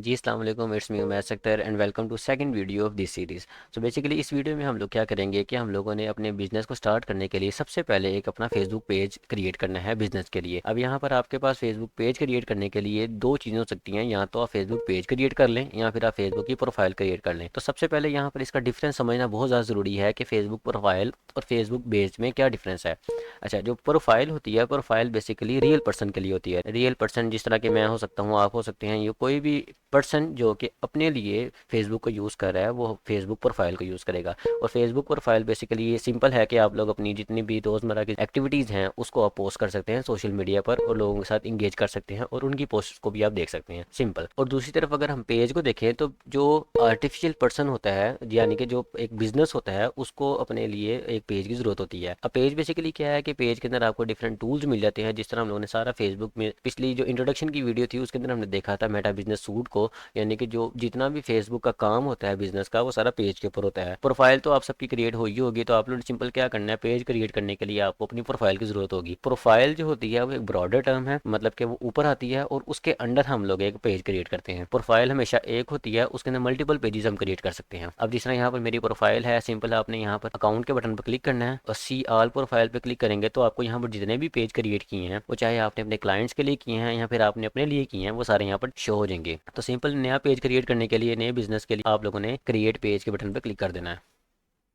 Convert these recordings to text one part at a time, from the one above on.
जी अस्सलाम वालेकुम, it's me Umair Akhtar and welcome to second video of this series. So basically इस video में हम लोग क्या करेंगे कि हम लोगों ने अपने बिज़नेस को स्टार्ट करने के लिए सबसे पहले एक अपना फेसबुक पेज क्रिएट करना है बिज़नेस के लिए। अब यहाँ पर आपके पास फेसबुक पेज क्रिएट करने के लिए दो चीज़ें हो सकती हैं, या तो आप फेसबुक पेज क्रिएट कर लें या फिर आप फेसबुक की प्रोफाइल क्रिएट कर लें। तो सबसे पहले यहाँ पर इसका डिफरेंस समझना बहुत ज़्यादा ज़रूरी है कि फेसबुक प्रोफाइल और फेसबुक पेज में क्या डिफरेंस है। अच्छा, जो प्रोफाइल होती है, प्रोफाइल बेसिकली रियल पर्सन के लिए होती है। रियल पर्सन जिस तरह के मैं हो सकता हूँ, आप हो सकते हैं, ये कोई भी पर्सन जो कि अपने लिए फेसबुक को यूज़ कर रहा है वो फेसबुक प्रोफाइल को यूज़ करेगा। और फेसबुक प्रोफाइल बेसिकली ये सिंपल है कि आप लोग अपनी जितनी भी रोज़मर्रा की एक्टिविटीज़ हैं उसको आप पोस्ट कर सकते हैं सोशल मीडिया पर और लोगों के साथ इंगेज कर सकते हैं और उनकी पोस्ट को भी आप देख सकते हैं, सिंपल। और दूसरी तरफ अगर हम पेज को देखें तो जो आर्टिफिशियल पर्सन होता है, यानी कि जो एक बिजनेस होता है, उसको अपने लिए एक पेज की ज़रूरत होती है। अब पेज बेसिकली क्या है कि पेज के अंदर आपको डिफरेंट टूल्स मिल जाते हैं। जिस तरह हम लोगों ने सारा फेसबुक में पिछली जो इंट्रोडक्शन की वीडियो थी उसके अंदर हमने देखा था मेटा बिजनेस सूट को, यानी कि जो जितना भी फेसबुक का काम होता है बिजनेस का वो सारा पेज के ऊपर होता है। प्रोफाइल तो आप सबकी क्रिएट हो ही होगी, तो आप लोग सिंपल क्या करना है, पेज क्रिएट करने के लिए आपको अपनी प्रोफाइल की जरूरत होगी। प्रोफाइल जो होती है वो एक ब्रॉडर टर्म है, मतलब कि वो ऊपर आती है और उसके अंडर हम लोग एक पेज क्रिएट करते हैं। प्रोफाइल हमेशा एक होती है, उसके अंदर मल्टीपल पेजेस हम क्रिएट कर सकते हैं। अब जिस तरह यहाँ पर मेरी प्रोफाइल है, सिंपल आपने यहाँ पर अकाउंट के बटन पर क्लिक करना है और सी आल प्रोफाइल पे क्लिक करेंगे तो आपको यहाँ पर जितने भी पेज क्रिएट किए हैं, वो चाहे आपने अपने क्लाइंट्स के लिए किए हैं या फिर आपने अपने लिए किए हैं, वो सारे यहाँ पर शो हो जाएंगे। तो सिंपल नया पेज क्रिएट करने के लिए, नए बिजनेस के लिए, आप लोगों ने क्रिएट पेज के बटन पर क्लिक कर देना है।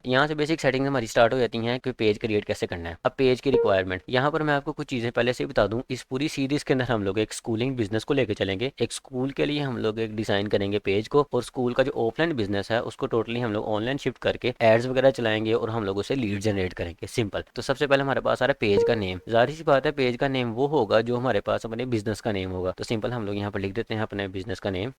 यहाँ से बेसिक सेटिंग हमारी स्टार्ट हो जाती हैं कि पेज क्रिएट कैसे करना है। अब पेज की रिक्वायरमेंट, यहाँ पर मैं आपको कुछ चीज़ें पहले से ही बता दूँ। इस पूरी सीरीज़ के अंदर हम लोग एक स्कूलिंग बिजनेस को लेकर चलेंगे। एक स्कूल के लिए हम लोग एक डिज़ाइन करेंगे पेज को, और स्कूल का जो ऑफलाइन बिजनेस है उसको टोटली हम लोग ऑनलाइन शिफ्ट करके एड्स वगैरह चलाएंगे और हम लोग उसे लीड जनरेट करेंगे, सिंपल। तो सबसे पहले हमारे पास आ रहा है पेज का नेम। जाहिर सी बात है, पेज का नेम वो होगा जो हमारे पास अपने बिजनेस का नेम होगा। तो सिंपल हम लोग यहाँ पर लिख देते हैं अपने बिजनेस का नेम।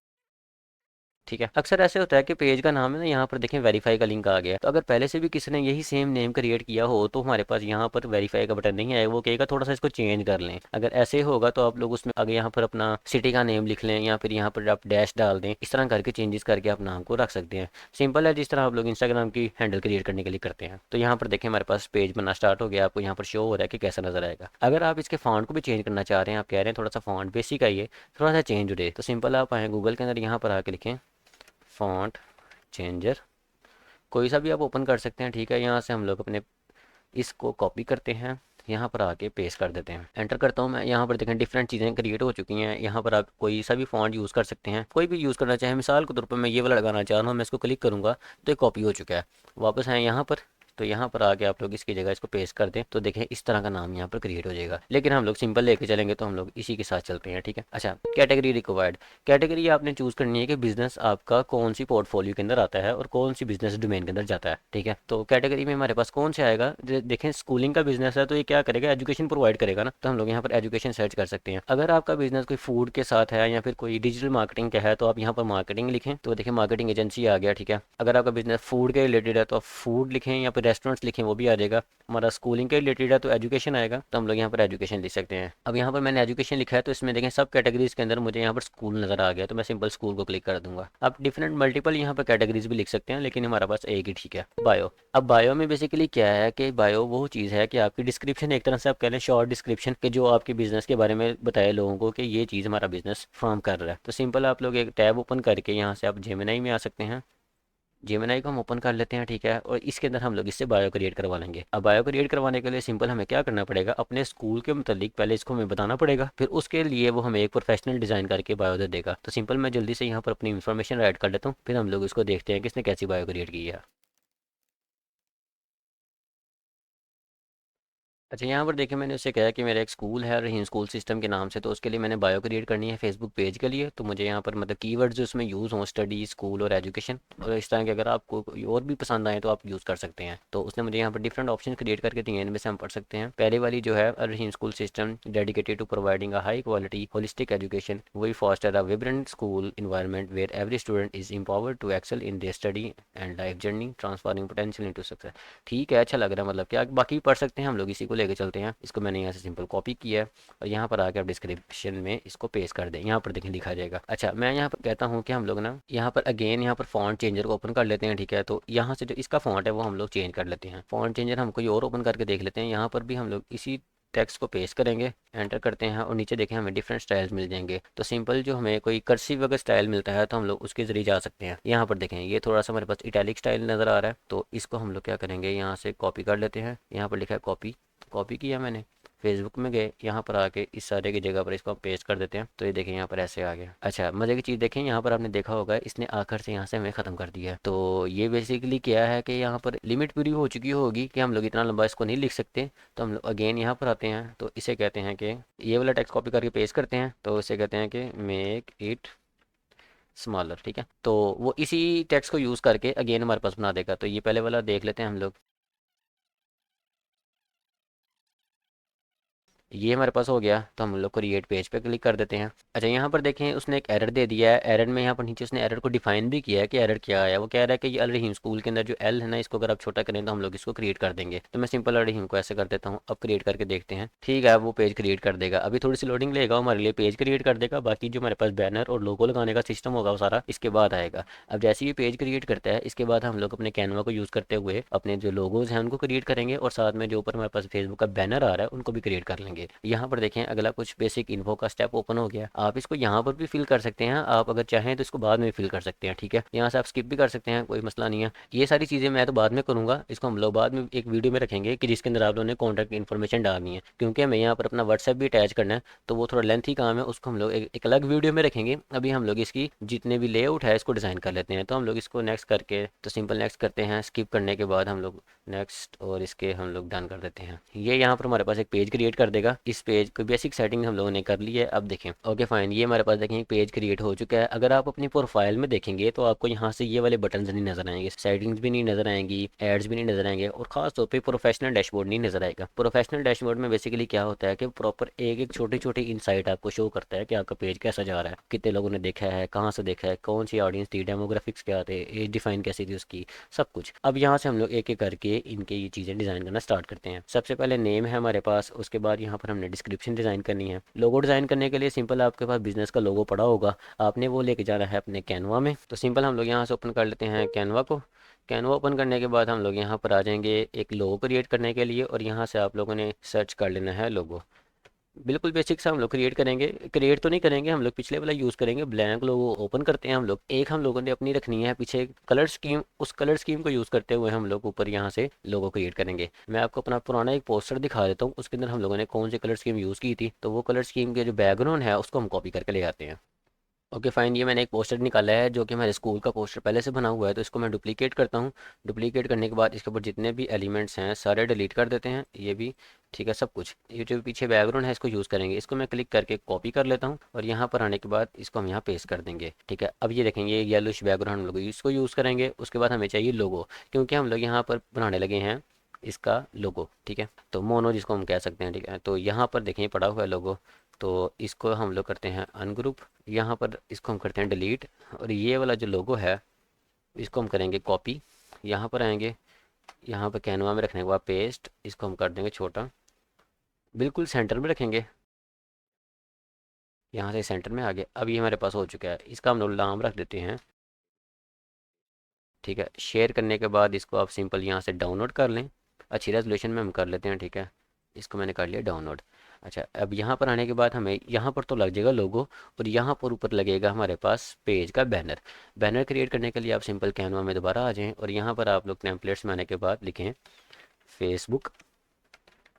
ठीक है, अक्सर ऐसे होता है कि पेज का नाम है ना, यहाँ पर देखें वेरीफाई का लिंक आ गया है। तो अगर पहले से भी किसी ने यही सेम नेम क्रिएट किया हो तो हमारे पास यहाँ पर वेरीफाई का बटन नहीं आएगा, वो कहेगा थोड़ा सा इसको चेंज कर लें। अगर ऐसे होगा तो आप लोग उसमें आगे यहाँ पर अपना सिटी का नेम लिख लें या फिर यहाँ पर आप डैश डाल दें। इस तरह करके चेंजेस करके आप नाम को रख सकते हैं। सिंपल है, जिस तरह आप लोग इंस्टाग्राम की हैंडल क्रिएट करने के लिए करते हैं। तो यहाँ पर देखें हमारे पास पेज बनना स्टार्ट हो गया, आपको यहाँ पर शो हो रहा है कि कैसा नजर आएगा। अगर आप इसके फॉन्ट को भी चेंज करना चाह रहे हैं, आप कह रहे हैं थोड़ा सा फॉन्ट बेसिक है, ये थोड़ा सा चेंज हो रहे, तो सिंपल आप आए गूगल के अंदर, यहाँ पर आके लिखें फॉन्ट चेंजर, कोई सा भी आप ओपन कर सकते हैं। ठीक है, यहाँ से हम लोग अपने इसको कॉपी करते हैं, यहाँ पर आके पेस्ट कर देते हैं। एंटर करता हूँ मैं। यहाँ पर देखें डिफरेंट चीज़ें क्रिएट हो चुकी हैं। यहाँ पर आप कोई सा भी फॉन्ट यूज़ कर सकते हैं, कोई भी यूज़ करना चाहें। मिसाल के तौर पर मैं ये वाला लगाना चाह रहा हूँ, मैं इसको क्लिक करूँगा तो ये कॉपी हो चुका है। वापस आए यहाँ पर, तो यहाँ पर आके आप लोग इसकी जगह इसको पेस्ट कर दें तो देखें इस तरह का नाम यहाँ पर क्रिएट हो जाएगा। लेकिन हम लोग सिंपल लेके चलेंगे तो हम लोग इसी के साथ चलते हैं। ठीक है, अच्छा, कैटेगरी रिक्वायर्ड। कैटेगरी आपने चूज करनी है कि बिजनेस आपका कौन सी पोर्टफोलियो के अंदर आता है और कौन सी बिजनेस डोमेन के अंदर जाता है। ठीक है, तो कैटेगरी में हमारे पास कौन से आएगा, देखें स्कूलिंग का बिजनेस है तो ये क्या करेगा, एजुकेशन प्रोवाइड करेगा ना, तो हम लोग यहाँ पर एजुकेशन सर्च कर सकते हैं। अगर आपका बिजनेस कोई फूड के साथ है या फिर कोई डिजिटल मार्केटिंग का है तो आप यहाँ पर मार्केटिंग लिखें, तो देखिए मार्केटिंग एजेंसी आ गया। ठीक है, अगर आपका बिजनेस फूड के रिलेटेड है तो आप फूड लिखें या फिर रेस्टोरेंट्स लिखें, वो भी आ जाएगा। हमारा स्कूलिंग के रिलेटेड है तो एजुकेशन आएगा, तो हम लोग यहाँ पर एजुकेशन लिख सकते हैं। अब यहाँ पर मैंने एजुकेशन लिखा है तो इसमें देखें सब कैटेगरीज के अंदर मुझे यहाँ पर स्कूल नजर आ गया, तो मैं सिंपल स्कूल को क्लिक कर दूंगा। आप डिफरेंट मल्टीपल यहाँ पर कैटेगरीज भी लिख सकते हैं, लेकिन हमारा पास एक ही ठीक है, बायो। अब बायो में बेसिकली क्या है कि बायो वो चीज़ है कि आपकी डिस्क्रिप्शन, एक तरह से आप कह लें शॉर्ट डिस्क्रिप्शन, के जो आपके बिजनेस के बारे में बताए लोगों को कि ये चीज़ हमारा बिजनेस फॉर्म कर रहा है। तो सिंपल आप लोग एक टैब ओपन करके यहाँ से आप जेमिनाई में आ सकते हैं। जेमिनाई को हम ओपन कर लेते हैं। ठीक है, और इसके अंदर हम लोग इससे बायो क्रिएट करवा लेंगे। अब बायो क्रिएट करवाने के लिए सिंपल हमें क्या करना पड़ेगा, अपने स्कूल के मुतालिक पहले इसको हमें बताना पड़ेगा, फिर उसके लिए वो हमें एक प्रोफेशनल डिज़ाइन करके बायो दे देगा। तो सिंपल मैं जल्दी से यहाँ पर अपनी इन्फॉर्मेशन राइट कर लेता हूँ, फिर हम लोग इसको देखते हैं कि इसने कैसी बायो क्रिएट की है। अच्छा, यहाँ पर देखिए मैंने उससे कहा कि मेरा एक स्कूल है रहीम स्कूल सिस्टम के नाम से, तो उसके लिए मैंने बायो क्रिएट करनी है फेसबुक पेज के लिए। तो मुझे यहाँ पर मतलब कीवर्ड्स जो उसमें यूज़ हों, स्टडी, स्कूल और एजुकेशन, और इस तरह के अगर आपको कोई और भी पसंद आए तो आप यूज़ कर सकते हैं। तो उसने मुझे यहाँ पर डिफरेंट ऑप्शन क्रिएट करके दिए हैं, इनमें से हम पढ़ सकते हैं। पहले वाली जो है, Rahim school system dedicated to providing a high quality holistic education, we foster a vibrant school environment where every student is empowered to excel in their study and life journey transforming potential into success. ठीक है, अच्छा लग रहा है, मतलब क्या बाकी पढ़ सकते हैं, हम लोग इसी को लेकर चलते हैं। इसको मैंने यहाँ से सिंपल कॉपी किया है और यहाँ पर आके आप डिस्क्रिप्शन में इसको पेस्ट कर दें, यहाँ पर देखें लिखा जाएगा। अच्छा, मैं यहाँ पर कहता हूँ कि हम लोग ना यहाँ पर अगेन यहाँ पर फॉन्ट चेंजर को ओपन कर लेते हैं। ठीक है, तो यहाँ से जो इसका फॉन्ट है वो हम लोग चेंज कर लेते हैं। फॉन्ट चेंजर हम कोई और ओपन करके देख लेते हैं। यहाँ पर भी हम लोग इसी टेक्स्ट को पेस्ट करेंगे, एंटर करते हैं और नीचे देखें हमें डिफरेंट स्टाइल्स मिल जाएंगे। तो सिंपल जो हमें कोई कर्सिव अगर स्टाइल मिलता है तो हम लोग उसके ज़रिए जा सकते हैं। यहाँ पर देखें ये थोड़ा सा हमारे पास इटैलिक स्टाइल नज़र आ रहा है, तो इसको हम लोग क्या करेंगे, यहाँ से कॉपी कर लेते हैं। यहाँ पर लिखा है कॉपी, कॉपी किया मैंने, फेसबुक में गए, यहाँ पर आके इस सारे की जगह पर इसको हम पेस्ट कर देते हैं। तो ये देखें यहाँ पर ऐसे आ गया। अच्छा मज़े की चीज़ देखें, यहाँ पर आपने देखा होगा इसने आखिर से यहाँ से हमें ख़त्म कर दिया है। तो ये बेसिकली क्या है कि यहाँ पर लिमिट पूरी हो चुकी होगी कि हम लोग इतना लंबा इसको नहीं लिख सकते। तो हम लोग अगेन यहाँ पर आते हैं, तो इसे कहते हैं कि ये वाला टेक्स्ट कॉपी करके पेस्ट करते हैं, तो इसे कहते हैं कि मेक इट स्मॉलर। ठीक है, तो वो इसी टेक्स्ट को यूज़ करके अगेन हमारे पास बना देगा। तो ये पहले वाला देख लेते हैं हम लोग। ये हमारे पास हो गया, तो हम लोग क्रिएट पेज पे क्लिक कर देते हैं। अच्छा यहाँ पर देखें उसने एक एरर दे दिया है। एरर में यहाँ पर नीचे उसने एरर को डिफाइन भी किया है कि एरर क्या है। वो कह रहा है कि ये अल रहीम स्कूल के अंदर जो एल है ना, इसको अगर आप छोटा करें तो हम लोग इसको क्रिएट कर देंगे। तो मैं सिंपल अल रहीम को ऐसे कर देता हूँ। अब क्रिएट करके देखते हैं। ठीक है, वो पेज क्रिएट कर देगा। अभी थोड़ी सी लोडिंग लेगा, हमारे लिए पेज क्रिएट कर देगा। बाकी जो हमारे पास बैनर और लोगो लगाने का सिस्टम होगा वो सारा इसके बाद आएगा। अब जैसे ये पेज क्रिएट करता है, इसके बाद हम लोग अपने कैनवा को यूज़ करते हुए अपने जो लोगोज हैं उनको क्रिएट करेंगे, और साथ में जो ऊपर हमारे पास फेसबुक का बैनर आ रहा है उनको भी क्रिएट कर लेंगे। यहाँ पर देखें अगला कुछ बेसिक इन्फो का स्टेप ओपन हो गया। आप इसको यहाँ पर भी फिल कर सकते हैं, आप अगर चाहें तो इसको बाद में फिल कर सकते हैं। ठीक है, यहाँ से आप स्किप भी कर सकते हैं, कोई मसला नहीं है। ये सारी चीज़ें मैं तो बाद में करूँगा, इसको हम लोग बाद में एक वीडियो में रखेंगे कि जिसके अंदर आप लोगों ने कॉन्टैक्ट इन्फॉर्मेशन डालनी है, क्योंकि हमें यहाँ पर अपना व्हाट्सएप भी अटैच करना है। तो वो थोड़ा लेंथी काम है, उसको हम लोग एक अलग वीडियो में रखेंगे। अभी हम लोग इसकी जितने भी लेआउट है इसको डिज़ाइन कर लेते हैं। तो हम लोग इसको नेक्स्ट करके, तो सिंपल नेक्स्ट करते हैं। स्किप करने के बाद हम लोग नेक्स्ट और इसके हम लोग डन कर देते हैं। ये यहाँ पर हमारे पास एक पेज क्रिएट कर देगा। इस पेज को बेसिक सेटिंग हम लोगों ने कर ली है। अब देखें, ओके फाइन, ये हमारे पास देखें एक पेज क्रिएट हो चुका है। अगर आप अपनी प्रोफाइल में देखेंगे तो आपको यहाँ से ये वाले बटन नहीं नजर आएंगे, सेटिंग्स भी नहीं नजर आएंगी, एड्स भी नहीं नजर आएंगे, और खास तौर पे प्रोफेशनल डैशबोर्ड नहीं नजर आएगा। प्रोफेशनल डैशबोर्ड में बेसिकली क्या होता है कि प्रॉपर एक एक छोटी छोटी इनसाइट आपको शो करता है कि आपका पेज कैसा जा रहा है, कितने लोगों ने देखा है, कहाँ से देखा है, कौन सी ऑडियंस थी, डेमोग्राफिक्स क्या थे, एज डिफाइन कैसी थी उसकी, सब कुछ। अब यहाँ से हम लोग एक एक करके इनके ये चीज़ें डिज़ाइन करना स्टार्ट करते हैं। सबसे पहले नेम है हमारे पास, उसके बाद यहाँ पर हमने डिस्क्रिप्शन डिज़ाइन करनी है। लोगो डिज़ाइन करने के लिए सिंपल आपके पास बिजनेस का लोगो पड़ा होगा, आपने वो लेके जाना है अपने कैनवा में। तो सिंपल हम लोग यहाँ से ओपन कर लेते हैं कैनवा को। कैनवा ओपन करने के बाद हम लोग यहाँ पर आ जाएंगे एक लोगो क्रिएट करने के लिए, और यहाँ से आप लोगों ने सर्च कर लेना है लोगो। बिल्कुल बेसिक सा हम लोग क्रिएट करेंगे, क्रिएट तो नहीं करेंगे हम लोग, पिछले वाला यूज़ करेंगे। ब्लैंक लोगो ओपन करते हैं हम लोग। एक हम लोगों ने अपनी रखनी है पीछे कलर स्कीम, उस कलर स्कीम को यूज़ करते हुए हम लोग ऊपर यहाँ से लोगो क्रिएट करेंगे। मैं आपको अपना पुराना एक पोस्टर दिखा देता हूँ, उसके अंदर हम लोगों ने कौन सी कलर स्कीम यूज़ की थी। तो वो कलर स्कीम के जो बैकग्राउंड है उसको हम कॉपी करके ले आते हैं। ओके फाइन, ये मैंने एक पोस्टर निकाला है जो कि हमारे स्कूल का पोस्टर पहले से बना हुआ है, तो इसको मैं डुप्लीकेट करता हूँ। डुप्लीकेट करने के बाद इसके ऊपर जितने भी एलिमेंट्स हैं सारे डिलीट कर देते हैं, ये भी। ठीक है, सब कुछ। ये जो पीछे बैकग्राउंड है इसको यूज़ करेंगे, इसको मैं क्लिक करके कॉपी कर लेता हूँ, और यहाँ पर आने के बाद इसको हम यहाँ पेस्ट कर देंगे। ठीक है, अब ये देखेंगे ये येलोइश बैकग्राउंड हम लोग इसको यूज़ करेंगे। उसके बाद हमें चाहिए लोगो, क्योंकि हम लोग यहाँ पर बनाने लगे हैं इसका लोगो। ठीक है, तो मोनो जिसको हम कह सकते हैं। ठीक है, तो यहाँ पर देखें पड़ा हुआ है लोगो, तो इसको हम लोग करते हैं अनग्रुप, यहाँ पर इसको हम करते हैं डिलीट, और ये वाला जो लोगो है इसको हम करेंगे कॉपी। यहाँ पर आएंगे, यहाँ पर कैनवा में रखने के बाद पेस्ट, इसको हम कर देंगे छोटा, बिल्कुल सेंटर में रखेंगे। यहाँ से सेंटर में आ गया। अब ये हमारे पास हो चुका है, इसका हम लोग नाम रख देते हैं। ठीक है, शेयर करने के बाद इसको आप सिंपल यहाँ से डाउनलोड कर लें, अच्छी रेजोल्यूशन में हम कर लेते हैं। ठीक है, इसको मैंने कर लिया डाउनलोड। अच्छा, अब यहाँ पर आने के बाद हमें यहाँ पर तो लग जाएगा लोगो, और यहाँ पर ऊपर लगेगा हमारे पास पेज का बैनर। बैनर क्रिएट करने के लिए आप सिंपल कैनवा में दोबारा आ जाएं, और यहाँ पर आप लोग टेम्पलेट्स में आने के बाद लिखें फेसबुक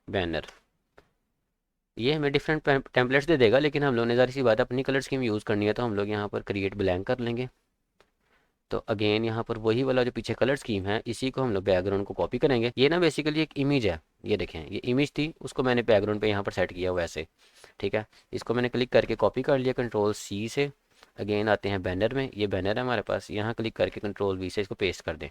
बैनर। ये हमें डिफरेंट टेम्पलेट्स दे देगा, लेकिन हम लोग ने ज़ाहिर सी बात है अपनी कलर स्कीम यूज़ करनी है, तो हम लोग यहाँ पर क्रिएट ब्लैंक कर लेंगे। तो अगेन यहाँ पर वही वाला जो पीछे कलर स्कीम है इसी को हम लोग बैकग्राउंड को कॉपी करेंगे। ये ना बेसिकली एक इमेज है, ये देखें ये इमेज थी, उसको मैंने बैकग्राउंड पे यहाँ पर सेट किया हुआ ऐसे। ठीक है, इसको मैंने क्लिक करके कॉपी कर लिया कंट्रोल सी से। अगेन आते हैं बैनर में, ये बैनर है हमारे पास, यहाँ क्लिक करके कंट्रोल वी से इसको पेस्ट कर दें,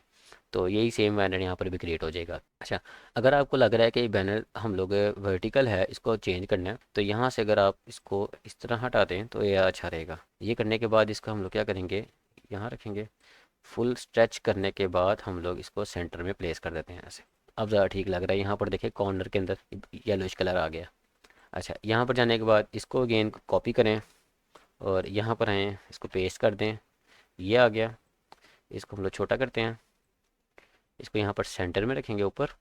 तो यही सेम बैनर यहाँ पर भी क्रिएट हो जाएगा। अच्छा, अगर आपको लग रहा है कि ये बैनर हम लोग वर्टिकल है, इसको चेंज करना है, तो यहाँ से अगर आप इसको इस तरह हटा दें तो ये अच्छा रहेगा। ये करने के बाद इसको हम लोग क्या करेंगे, यहाँ रखेंगे। फुल स्ट्रेच करने के बाद हम लोग इसको सेंटर में प्लेस कर देते हैं ऐसे। अब ज़्यादा ठीक लग रहा है, यहाँ पर देखिए कॉर्नर के अंदर येलोइश कलर आ गया। अच्छा, यहाँ पर जाने के बाद इसको अगेन कॉपी करें, और यहाँ पर आएँ, इसको पेस्ट कर दें, ये आ गया। इसको हम लोग छोटा करते हैं, इसको यहाँ पर सेंटर में रखेंगे ऊपर,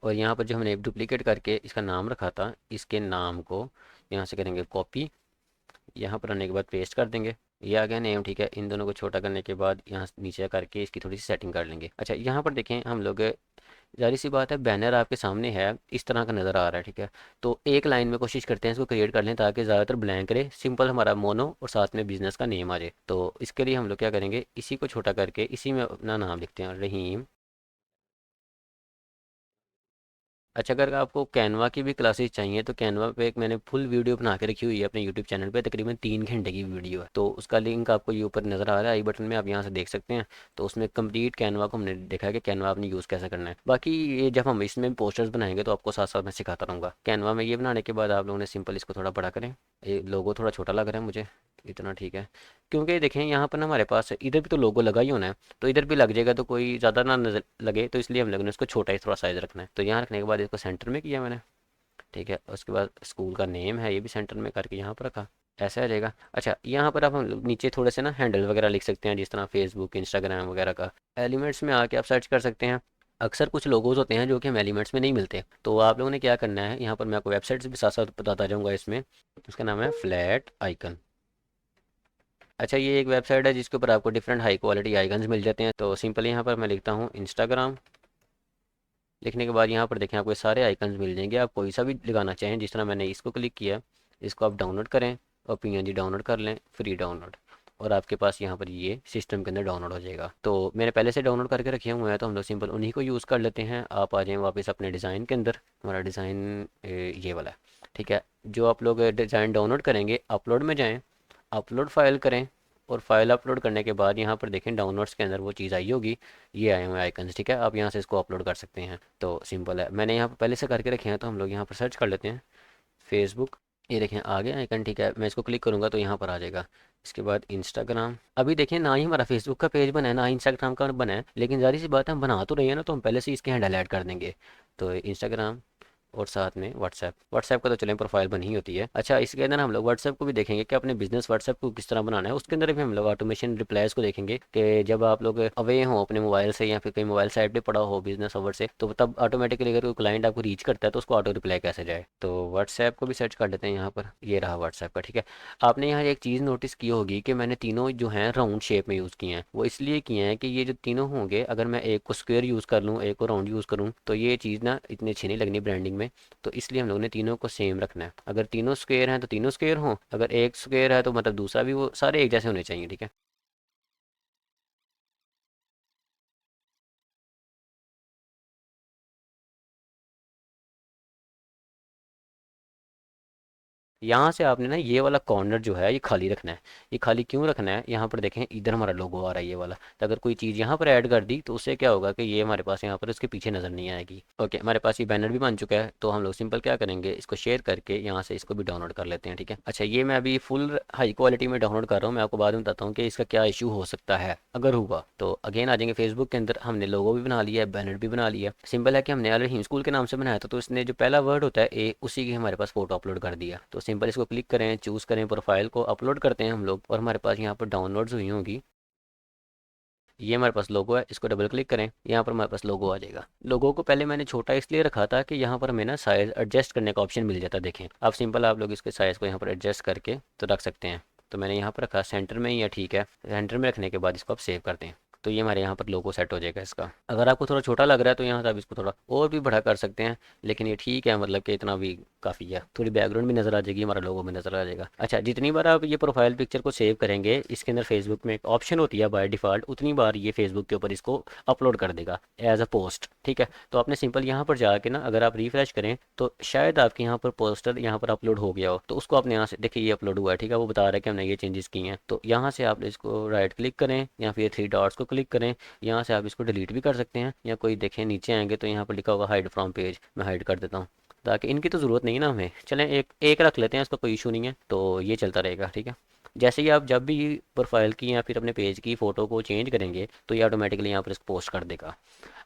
और यहाँ पर जो हमने डुप्लीकेट करके इसका नाम रखा था, इसके नाम को यहाँ से करेंगे कॉपी, यहाँ पर आने के बाद पेस्ट कर देंगे। ये आ गया नेम, ठीक है। इन दोनों को छोटा करने के बाद यहाँ नीचे करके इसकी थोड़ी सी सेटिंग कर लेंगे। अच्छा, यहाँ पर देखें हम लोग, जाहिर सी बात है बैनर आपके सामने है, इस तरह का नज़र आ रहा है, ठीक है। तो एक लाइन में कोशिश करते हैं इसको क्रिएट कर लें ताकि ज़्यादातर ब्लैंक रहे, सिंपल हमारा मोनो और साथ में बिजनेस का नेम आ जाए। तो इसके लिए हम लोग क्या करेंगे, इसी को छोटा करके इसी में अपना नाम लिखते हैं, रहीम। अच्छा, अगर आपको कैनवा की भी क्लासेस चाहिए तो कैनवा पे एक मैंने फुल वीडियो बना के रखी हुई है अपने यूट्यूब चैनल पे, तकरीबन 3 घंटे की वीडियो है, तो उसका लिंक आपको ये ऊपर नज़र आ रहा है आई बटन में, आप यहाँ से देख सकते हैं। तो उसमें कंप्लीट कैनवा को हमने देखा है कि कैनवा आपने यूज़ कैसे करना है। बाकी ये जब हम इसमें पोस्टर्स बनाएंगे तो आपको साथ साथ मैं सिखाता रहूँगा। कैनवा में ये बनाने के बाद आप लोगों ने सिंपल इसको थोड़ा बड़ा करें। ये लोगो थोड़ा छोटा लग रहा है मुझे, इतना ठीक है। क्योंकि देखें यहाँ पर ना हमारे पास इधर भी तो लोगो लगा ही होना है, तो इधर भी लग जाएगा तो कोई ज़्यादा ना नजर लगे, तो इसलिए हम लोगों ने इसको छोटा ही थोड़ा साइज़ रखना है। तो यहाँ रखने के बाद इसको सेंटर में किया मैंने, ठीक है। उसके बाद स्कूल का नेम है, ये भी सेंटर में करके यहाँ पर रखा, ऐसा आ जाएगा। अच्छा, यहाँ पर आप हम लोग नीचे थोड़े से ना हैंडल वगैरह लिख सकते हैं, जिस तरह फेसबुक इंस्टाग्राम वगैरह का। एलिमेंट्स में आके आप सर्च कर सकते हैं। अक्सर कुछ लोगोज होते हैं जो कि हम एलिमेंट्स में नहीं मिलते, तो आप लोगों ने क्या करना है, यहाँ पर मैं आपको वेबसाइट्स भी साथ साथ बताता जाऊँगा इसमें। उसका नाम है फ्लैट आइकन। अच्छा, ये एक वेबसाइट है जिसके ऊपर आपको डिफरेंट हाई क्वालिटी आइकन्स मिल जाते हैं। तो सिंपली यहाँ पर मैं लिखता हूँ इंस्टाग्राम। लिखने के बाद यहाँ पर देखें आपको ये सारे आइकन्स मिल जाएंगे, आप कोई सा भी लगाना चाहें। जिस तरह मैंने इसको क्लिक किया, इसको आप डाउनलोड करें और पीएनजी डाउनलोड कर लें, फ्री डाउनलोड, और आपके पास यहाँ पर ये सिस्टम के अंदर डाउनलोड हो जाएगा। तो मैंने पहले से डाउनलोड करके रखे हुए हैं, तो हम लोग सिंपल उन्हीं को यूज़ कर लेते हैं। आप आ जाएँ वापस अपने डिज़ाइन के अंदर, हमारा डिज़ाइन ये वाला है, ठीक है। जो आप लोग डिज़ाइन डाउनलोड करेंगे, अपलोड में जाएँ, अपलोड फाइल करें, और फाइल अपलोड करने के बाद यहाँ पर देखें डाउनलोड्स के अंदर वो चीज़ आई होगी, ये आए हुए आइकन्स, ठीक है। आप यहाँ से इसको अपलोड कर सकते हैं। तो सिंपल है, मैंने यहाँ पर पहले से करके रखे हैं, तो हम लोग यहाँ पर सर्च कर लेते हैं फेसबुक। ये देखें आ गया आइकन, ठीक है। मैं इसको क्लिक करूँगा तो यहाँ पर आ जाएगा। इसके बाद इंस्टाग्राम, अभी देखें ना ही हमारा फेसबुक का पेज बना है ना इंस्टाग्राम का बना है, लेकिन जारी सी बात है हम बना तो रही है ना, तो हम पहले से इसके हैंडल ऐड कर देंगे। तो इंस्टाग्राम और साथ में व्हाट्सएप, व्हाट्सएप का तो चलें प्रोफाइल बनी ही होती है। अच्छा, इसके अंदर हम लोग व्हाट्सएप को भी देखेंगे कि अपने बिजनेस व्हाट्सएप को किस तरह बनाना है। उसके अंदर भी हम लोग ऑटोमेशन रिप्लाईज को देखेंगे कि जब आप लोग अवे हों अपने मोबाइल से या फिर कोई मोबाइल साइट पे पड़ा हो बिजनेस ओवर से, तो तब ऑटोमेटिकली अगर कोई क्लाइंट आपको रीच करता है तो उसको ऑटो रिप्लाई कैसे जाए। तो व्हाट्सएप को भी सर्च कर लेते हैं यहाँ पर, ये रहा व्हाट्सएप का, ठीक है। आपने यहाँ एक चीज़ नोटिस की होगी कि मैंने तीनों जो हैं राउंड शेप में यूज़ किए हैं। वो इसलिए किए हैं कि ये जो तीनों होंगे, अगर मैं एक को स्क्वायर यूज़ कर लूँ एक को राउंड यूज़ करूँ तो ये चीज़ ना इतनी अच्छी नहीं लगनी ब्रांडिंग में। तो इसलिए हम लोगों ने तीनों को सेम रखना है। अगर तीनों स्क्वायर हैं तो तीनों स्क्वायर हों, अगर एक स्क्वायर है तो मतलब दूसरा भी वो सारे एक जैसे होने चाहिए, ठीक है। यहाँ से आपने ना ये वाला कॉर्नर जो है ये खाली रखना है। ये खाली क्यों रखना है, यहाँ पर देखें इधर हमारा लोगो आ रहा है ये वाला, तो अगर कोई चीज़ यहाँ पर ऐड कर दी तो उससे क्या होगा कि ये हमारे पास यहाँ पर उसके पीछे नज़र नहीं आएगी। ओके, हमारे पास ये बैनर भी बन चुका है, तो हम लोग सिंपल क्या करेंगे, इसको शेयर करके यहाँ से इसको भी डाउनलोड कर लेते हैं, ठीक है। अच्छा, ये मैं अभी फुल हाई क्वालिटी में डाउनलोड कर रहा हूँ, मैं आपको बाद में बताता हूँ कि इसका क्या इशू हो सकता है अगर हुआ। तो अगेन आ जाएंगे फेसबुक के अंदर, हमने लोगो भी बना लिया है, बैनर भी बना लिया। सिंपल है कि हमने अलरहीम स्कूल के नाम से बनाया था, तो इसने जो पहला वर्ड होता है ए, उसी की हमारे पास फोटो अपलोड कर दिया। तो सिंपल इसको क्लिक करें, चूज़ करें, प्रोफाइल को अपलोड करते हैं हम लोग, और हमारे पास यहाँ पर डाउनलोड्स हुई होंगी। ये हमारे पास लोगो है, इसको डबल क्लिक करें, यहाँ पर हमारे पास लोगो आ जाएगा। लोगो को पहले मैंने छोटा इसलिए रखा था कि यहाँ पर हमें ना साइज एडजस्ट करने का ऑप्शन मिल जाता है। देखें अब सिंपल आप लोग इसके साइज़ को यहाँ पर एडजस्ट करके तो रख सकते हैं। तो मैंने यहाँ पर रखा सेंटर में ही है, ठीक है। सेंटर में रखने के बाद इसको आप सेव करते हैं, तो ये हमारे यहाँ पर लोगो सेट हो जाएगा इसका। अगर आपको थोड़ा छोटा लग रहा है तो यहाँ से आप इसको थोड़ा और भी बड़ा कर सकते हैं, लेकिन ये ठीक है, मतलब कि इतना भी काफ़ी है। थोड़ी बैकग्राउंड भी नज़र आ जाएगी, हमारा लोगो भी नज़र आ जाएगा। अच्छा, जितनी बार आप ये प्रोफाइल पिक्चर को सेव करेंगे, इसके अंदर फेसबुक में एक ऑप्शन होती है बाय डिफ़ॉल्ट, उतनी बार ये फेसबुक के ऊपर इसको अपलोड कर देगा एज अ पोस्ट, ठीक है। तो आपने सिंपल यहाँ पर जाके ना अगर आप रिफ्रेश करें तो शायद आपके यहाँ पर पोस्टर यहाँ पर अपलोड हो गया हो, तो उसको आपने यहाँ से देखिए ये अपलोड हुआ है, ठीक है। वो बता रहा है कि हमने ये चेंजेस किए हैं। तो यहाँ से आप इसको राइट क्लिक करें या फिर थ्री डॉट्स को क्लिक करें, यहाँ से आप इसको डिलीट भी कर सकते हैं, या कोई देखें नीचे आएंगे तो यहाँ पर लिखा होगा हाइड फ्रॉम पेज, मैं हाइड कर देता हूँ ताकि इनकी तो ज़रूरत नहीं है ना हमें। चलें एक एक रख लेते हैं, इसका कोई इशू नहीं है, तो ये चलता रहेगा, ठीक है। जैसे ही आप जब भी प्रोफाइल की या फिर अपने पेज की फ़ोटो को चेंज करेंगे तो ये ऑटोमेटिकली यहाँ पर इसको पोस्ट कर देगा।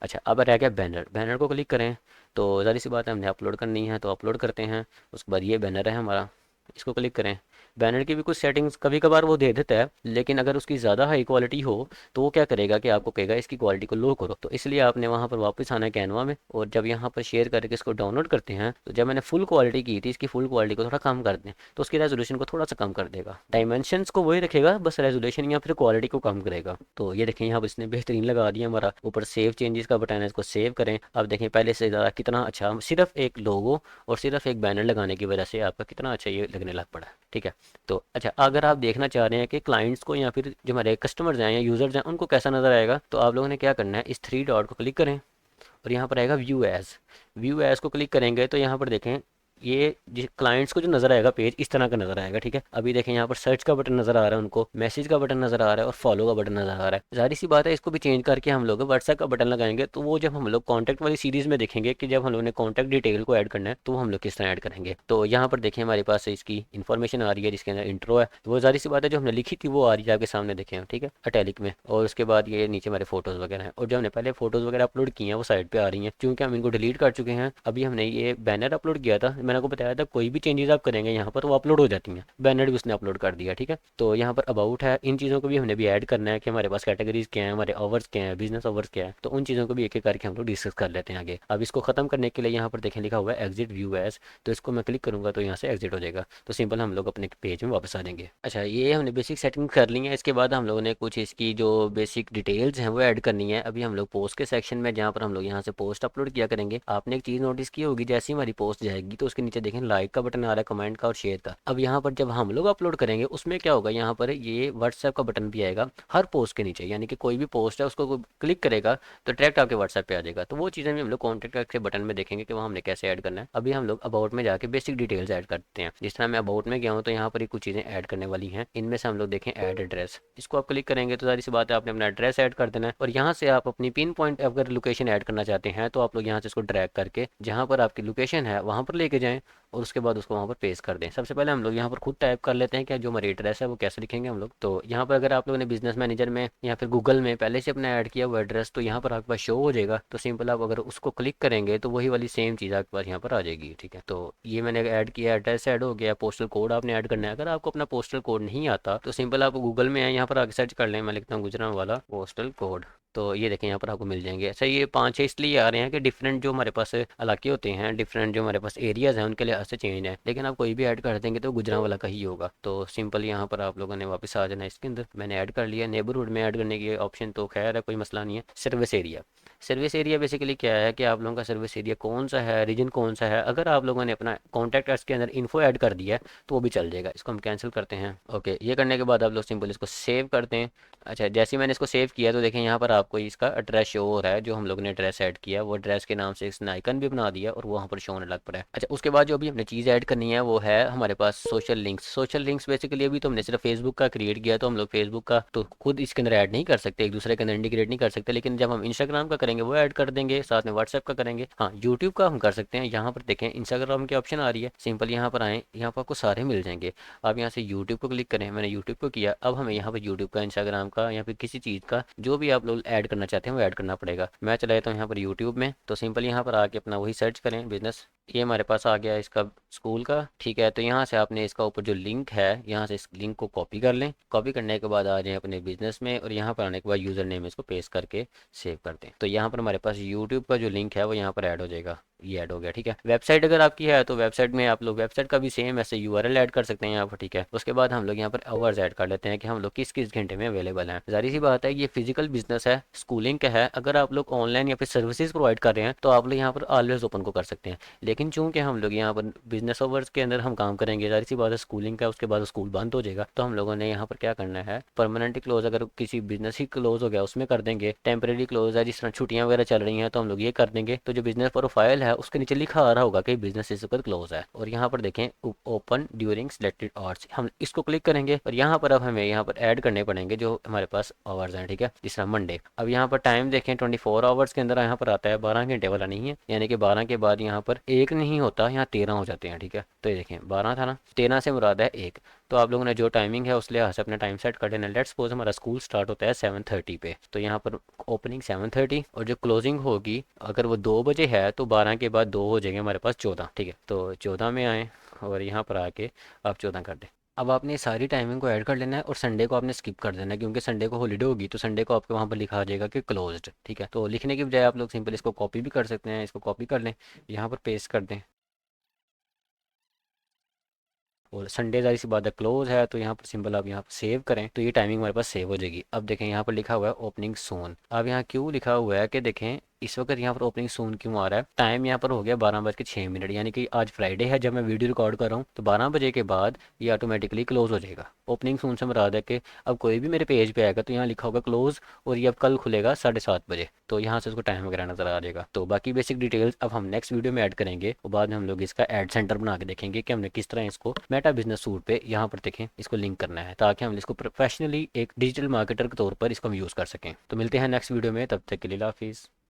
अच्छा, अब रह गया बैनर, बैनर को क्लिक करें, तो ज़ाहिर सी बात है हमने अपलोड करनी है, तो अपलोड करते हैं। उसके बाद ये बैनर है हमारा, इसको क्लिक करें। बैनर की भी कुछ सेटिंग्स कभी कभार वो दे देता है, लेकिन अगर उसकी ज़्यादा हाई क्वालिटी हो तो वो क्या करेगा कि आपको कहेगा इसकी क्वालिटी को लो करो। तो इसलिए आपने वहाँ पर वापस आना है कैनवा में, और जब यहाँ पर शेयर करके इसको डाउनलोड करते हैं तो जब मैंने फुल क्वालिटी की थी, इसकी फुल क्वालिटी को थोड़ा कम कर दें तो उसकी रेजोल्यूशन को थोड़ा सा कम कर देगा। डायमेंशंस को वही रखेगा, बस रेजोल्यूशन या फिर क्वालिटी को कम करेगा। तो ये देखें यहाँ पर इसने बेहतरीन लगा दिया हमारा। ऊपर सेव चेंजेस का बटन है, इसको सेव करें। अब देखें पहले से ज़्यादा कितना अच्छा, सिर्फ एक लोगो और सिर्फ एक बैनर लगाने की वजह से आपका कितना अच्छा ये लगने लग पड़ा है। ठीक है, तो अच्छा अगर आप देखना चाह रहे हैं कि क्लाइंट्स को या फिर जो हमारे कस्टमर्स हैं या यूज़र्स हैं उनको कैसा नज़र आएगा, तो आप लोगों ने क्या करना है, इस थ्री डॉट को क्लिक करें और यहाँ पर आएगा व्यू एज। व्यू एज को क्लिक करेंगे तो यहाँ पर देखें ये क्लाइंट्स को जो नज़र आएगा पेज इस तरह का नज़र आएगा। ठीक है, अभी देखें यहाँ पर सर्च का बटन नज़र आ रहा है, उनको मैसेज का बटन नज़र आ रहा है और फॉलो का बटन नज़र आ रहा है। जाहिर सी बात है इसको भी चेंज करके हम लोग व्हाट्सएप का बटन लगाएंगे, तो वो जब हम लोग कॉन्टैक्ट वाली सीरीज़ में देखेंगे कि जब हम लोग ने कॉन्टैक्ट डिटेल को ऐड करना है तो हम लोग किस तरह ऐड करेंगे। तो यहाँ पर देखें हमारे पास इसकी इन्फॉर्मेशन आ रही है जिसके अंदर इंट्रो है, तो वो जाहिर सी बात है जो हमने लिखी थी वो आ रही है आपके सामने, देखें। ठीक है, अटैलिक में। और उसके बाद ये नीचे हमारे फोटोज़ वगैरह हैं, और जो हमने पहले फोटोज़ वगैरह अपलोड किए हैं वो साइड पे आ रही हैं, क्योंकि हम इनको डिलीट कर चुके हैं। अभी हमने ये बैनर अपलोड किया था, मैंने आपको बताया था कोई भी चेंजेस आप करेंगे यहाँ पर वो अपलोड हो जाती हैं। बैनर भी उसने अपलोड कर दिया। ठीक है, तो यहाँ पर अबाउट है, इन चीज़ों को भी हमने भी ऐड करना है कि हमारे पास कैटेगरीज क्या है, हमारे आवर्स क्या है, बिजनेस आवर्स क्या है, तो उन चीज़ों को भी एक एक करके हम लोग डिस्कस कर लेते हैं आगे। अब इसको खत्म करने के लिए यहाँ पर देखें लिखा हुआ है एग्जिट व्यू एज, तो इसको मैं क्लिक करूँगा तो यहाँ से एग्जिट हो जाएगा, तो सिंपल हम लोग अपने पेज में वापस आ जाएंगे। अच्छा, ये हमने बेसिक सेटिंग कर ली है। इसके बाद हम लोगों ने कुछ इसकी जो बेसिक डिटेल्स हैं वो ऐड करनी है। अभी हम लोग पोस्ट के सेक्शन में, जहाँ पर हम लोग यहाँ से पोस्ट अपलोड किया करेंगे, आपने एक चीज़ नोटिस की होगी, जैसे ही हमारी पोस्ट जाएगी तो उसके नीचे देखें लाइक का बटन आ रहा है, कमेंट का और शेयर का। अब यहाँ पर जब हम लोग अपलोड करेंगे उसमें क्या होगा, यहाँ पर ये व्हाट्सएप का बटन भी आएगा हर पोस्ट के नीचे, यानी कि कोई भी पोस्ट है उसको क्लिक करेगा तो डायरेक्ट आपके व्हाट्सएप पे आ जाएगा। तो वो चीज़ें भी हम लोग कॉन्टैक्ट के बटन में देखेंगे कि वो हमने कैसे ऐड करना है। अभी हम लोग अबाउट में जाके बेसिक डिटेल्स ऐड करते हैं। जिस तरह मैं अबाउट में गया हूँ तो यहाँ पर ही कुछ चीज़ें ऐड करने वाली हैं। इनमें से हम लोग देखें ऐड एड्रेस, इसको आप क्लिक करेंगे तो सारी सी बात है आपने अपना एड्रेस ऐड कर देना है, और यहाँ से आप अपनी पिन पॉइंट अगर लोकेशन ऐड करना चाहते हैं तो आप लोग यहाँ से इसको ड्रैग करके जहाँ पर आपकी लोकेशन है वहाँ पर लेके जाएं और उसके बाद उसको वहाँ पर पेस्ट कर दें। सबसे पहले हम लोग यहाँ पर खुद टाइप कर लेते हैं कि जो हमारी एड्रेस है वो कैसे लिखेंगे हम लोग। तो यहाँ पर अगर आप लोगों ने बिजनेस मैनेजर में या फिर गूगल में पहले से अपना ऐड किया वो एड्रेस तो यहाँ पर आपके पास शो हो जाएगा, तो सिंपल आप अगर उसको क्लिक करेंगे तो वही वाली सेम चीज़ आपके पास यहाँ पर आ जाएगी। ठीक है, तो ये मैंने ऐड किया, एड्रेस ऐड हो गया। पोस्टल कोड आपने ऐड करना है, अगर आपको अपना पोस्टल कोड नहीं आता तो सिंपल आप गूगल में आए, यहाँ पर आगे सर्च कर लें, मैं लिखता हूँ गुजरांवाला पोस्टल कोड, तो ये देखें यहाँ पर आपको मिल जाएंगे। अच्छा, ये 5 है इसलिए आ रहे हैं कि डिफरेंट जो हमारे पास इलाके होते हैं, डिफरेंट जो हमारे पास एरियाज़ हैं उनके लिए ऐसे चेंज है, लेकिन आप कोई भी ऐड कर देंगे तो गुजरांवाला का ही होगा। तो सिंपल यहाँ पर आप लोगों ने वापस आ जाना इसके अंदर। मैंने ऐड कर लिया। नेबरहुड में ऐड करने की ऑप्शन तो खैर है, कोई मसला नहीं है। Service area, service area basically क्या है कि आप लोगों का सर्विस एरिया कौन सा है, रीजन कौन सा है। अगर आप लोगों ने अपना कॉन्टैक्ट अस के अंदर इन्फो ऐड कर दिया है तो वो भी चल जाएगा। इसको हम कैंसिल करते हैं। ओके, ये करने के बाद आप लोग सिंपल इसको सेव करते हैं। अच्छा, जैसे ही मैंने इसको सेव किया तो देखें यहाँ पर आपको इसका एड्रेस शो हो रहा है, जो हम लोग ने एड्रेस ऐड किया वो एड्रेस के नाम से इसने आइकन भी बना दिया और वो वहाँ पर शो होने लग पड़ा है। अच्छा, उसके बाद जो अभी हमने चीज़ ऐड करनी है वो है हमारे पास social links. Social links basically अभी तो हमने सिर्फ फेसबुक का क्रिएट किया, तो हम लोग फेसबुक का तो खुद इसके अंदर ऐड नहीं कर सकते, एक दूसरे के अंदर इंटीग्रेट नहीं कर सकते, लेकिन जब हम इंस्टाग्राम का करेंगे वो ऐड कर देंगे, साथ में व्हाट्सएप का करेंगे। हाँ, यूट्यूब का हम कर सकते हैं। यहाँ पर देखें इंस्टाग्राम की ऑप्शन आ रही है, सिंपल यहाँ पर आएँ, यहाँ पर आपको सारे मिल जाएंगे। आप यहाँ से यूट्यूब को क्लिक करें, मैंने यूट्यूब को किया। अब हमें यहाँ पर यूट्यूब का, इंस्टाग्राम का या फिर किसी चीज़ का जो भी आप लोग ऐड करना चाहते हैं वो ऐड करना पड़ेगा। मैं चला जाता हूँ यहाँ पर यूट्यूब में, तो सिंपल यहाँ पर आके अपना वही सर्च करें बिजनेस। ये हमारे पास आ गया इसका स्कूल का। ठीक है, तो यहाँ से आपने इसका ऊपर जो लिंक है यहाँ से इस लिंक को कॉपी कर लें। कॉपी करने के बाद आ जाएं अपने बिजनेस में, और यहाँ पर आने के बाद यूज़र नेम इसको पेस्ट करके सेव कर दें। तो यहाँ पर हमारे पास यूट्यूब का जो लिंक है वो यहाँ पर ऐड हो जाएगा। ये ऐड हो गया। ठीक है, वेबसाइट अगर आपकी है तो वेबसाइट में आप लोग वेबसाइट का भी सेम ऐसे यूआरएल ऐड कर सकते हैं यहाँ पर। ठीक है, उसके बाद हम लोग यहाँ पर आवर्स ऐड कर लेते हैं कि हम लोग किस किस घंटे में अवेलेबल हैं। जाहिर सी बात है ये फिजिकल बिजनेस है, स्कूलिंग का है। अगर आप लोग ऑनलाइन या फिर सर्विसेज प्रोवाइड कर रहे हैं तो आप लोग यहाँ पर ऑलवेज ओपन को कर सकते हैं, लेकिन चूंकि हम लोग यहाँ पर बिजनेस आवर्स के अंदर हम काम करेंगे, जाहिर सी बात है स्कूलिंग का उसके बाद स्कूल बंद हो जाएगा, तो हम लोगों ने यहाँ पर क्या करना है, परमानेंटली क्लोज, अगर किसी बिजनेस ही क्लोज हो गया उसमें कर देंगे। टेम्परेरी क्लोज है, जिस तरह छुट्टियाँ वगैरह चल रही हैं तो हम लोग ये कर देंगे। तो जो बिजनेस प्रोफाइल है उसके नीचे लिखा आ रहा होगा कि बिजनेस इस वक्त क्लोज है, और यहाँ पर देखें ओपन ड्यूरिंग सिलेक्टेड आवर्स, हम इसको क्लिक करेंगे और यहाँ पर अब हमें यहाँ पर ऐड करने पड़ेंगे जो हमारे पास आवर्स हैं। ठीक है, जिस तरह मंडे। अब यहाँ पर टाइम देखें 24 आवर्स के अंदर यहाँ पर आता है, 12 घंटे वाला नहीं है, यानी कि 12 के बाद यहाँ पर एक नहीं होता, यहाँ 13 हो जाते हैं। ठीक है, तो ये देखें 12 था ना, 13 से मुराद है एक। तो आप लोगों ने जो टाइमिंग है उस लिहाज से अपना टाइम सेट कर देना। लेट्स सपोज हमारा स्कूल स्टार्ट होता है 7:30 पे, तो यहाँ पर ओपनिंग 7:30 और जो क्लोजिंग होगी अगर वो 2 बजे है तो 12 के बाद 2 हो जाएंगे हमारे पास 14। ठीक है, तो 14 में आए, और यहाँ पर आके आप 14 कर दें। अब आपने सारी टाइमिंग को ऐड कर लेना है और संडे को आपने स्किप कर देना है, क्योंकि संडे को हॉलीडे होगी तो संडे को आपके वहाँ पर लिखा आ जाएगा कि क्लोज्ड। ठीक है, तो लिखने की बजाय आप लोग सिंपल इसको कॉपी भी कर सकते हैं, इसको कॉपी कर लें, यहाँ पर पेस्ट कर दें, और संडे ज़ाहिर सी बात है क्लोज है, तो यहाँ पर सिंपल आप यहाँ पर सेव करें तो ये टाइमिंग हमारे पास सेव हो जाएगी। अब देखें यहाँ पर लिखा हुआ है ओपनिंग सून। अब यहाँ क्यों लिखा हुआ है कि देखें इस वक्त यहाँ पर ओपनिंग सून क्यों आ रहा है, टाइम यहाँ पर हो गया 12:06, यानी कि आज फ्राइडे है जब मैं वीडियो रिकॉर्ड कर रहा हूँ, तो 12 बजे के बाद ये ऑटोमेटिकली क्लोज हो जाएगा। ओपनिंग सून से मुराद है कि अब कोई भी मेरे पेज पे आएगा तो यहाँ लिखा होगा क्लोज, और ये अब कल खुलेगा 7:30 बजे, तो यहाँ से उसको टाइम वगैरह नजर आ जाएगा। तो बाकी बेसिक डिटेल्स अब हम नेक्स्ट वीडियो में ऐड करेंगे, और बाद में हम लोग इसका एड सेंटर बना के देखेंगे कि हमने किस तरह इसको मेटा बिजनेस सूट पे यहाँ पर देखें इसको लिंक करना है, ताकि हम इसको प्रोफेशनली एक डिजिटल मार्केटर के तौर पर इसको हम यूज़ कर सकें। तो मिलते हैं नेक्स्ट वीडियो में, तब तक के लिए हाफिज़।